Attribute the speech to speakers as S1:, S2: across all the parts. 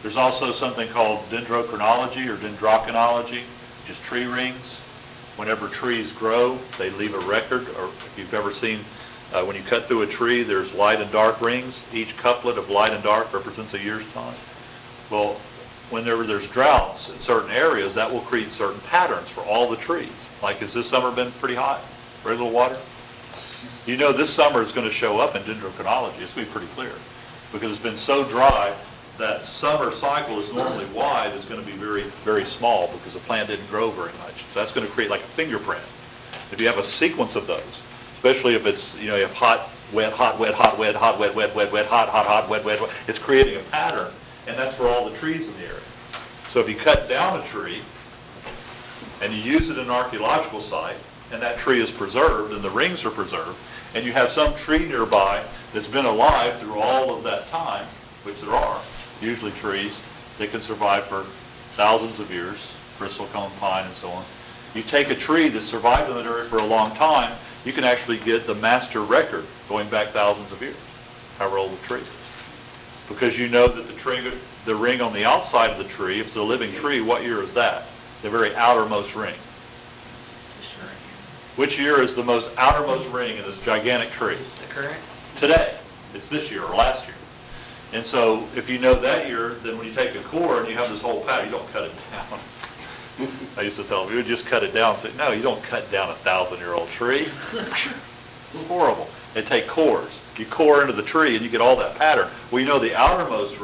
S1: There's also something called dendrochronology or dendrochronology, just tree rings. Whenever trees grow, they leave a record, or if you've ever seen, when you cut through a tree, there's light and dark rings. Each couplet of light and dark represents a year's time. Well, whenever there's droughts in certain areas, that will create certain patterns for all the trees. Like, has this summer been pretty hot? Very little water? You know this summer is going to show up in dendrochronology. It's going to be pretty clear. Because it's been so dry, that summer cycle is normally wide, is going to be very, very small because the plant didn't grow very much. So that's going to create like a fingerprint. If you have a sequence of those, especially if it's, you have hot, wet, hot, wet, hot, wet, hot, wet, wet, wet, wet, hot, hot, hot, wet, wet, wet, it's creating a pattern, and that's for all the trees in the area. So if you cut down a tree and you use it in an archaeological site, and that tree is preserved and the rings are preserved, and you have some tree nearby that's been alive through all of that time, which there are, usually trees that can survive for thousands of years, bristlecone pine and so on. You take a tree that survived in that area for a long time, you can actually get the master record going back thousands of years, however old the tree is. Because you know that the ring on the outside of the tree, if it's a living tree, what year is that? The very outermost ring. Which year is the most outermost ring in this gigantic tree?
S2: The current?
S1: Today. It's this year or last year. And so if you know that year, then when you take a core and you have this whole pattern, you don't cut it down. I used to tell them, you would just cut it down and say, no, you don't cut down a 1,000-year-old tree. It's horrible. They take cores. You core into the tree and you get all that pattern. Well, you know the outermost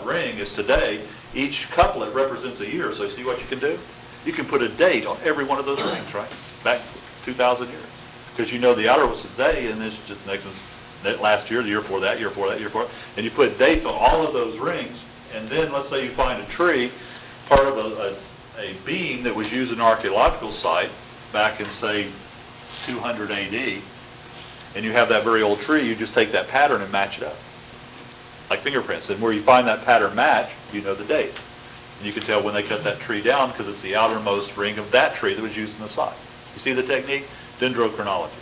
S1: ring is today. Each couplet represents a year. So see what you can do? You can put a date on every one of those rings, right? Back 2,000 years. Because you know the outer was today, and this is just the next one. That last year, the year before that, year before that, year before that, and you put dates on all of those rings, and then let's say you find a tree, part of a beam that was used in an archaeological site back in, say, 200 AD, and you have that very old tree, you just take that pattern and match it up, like fingerprints. And where you find that pattern match, you know the date. And you can tell when they cut that tree down because it's the outermost ring of that tree that was used in the site. You see the technique? Dendrochronology.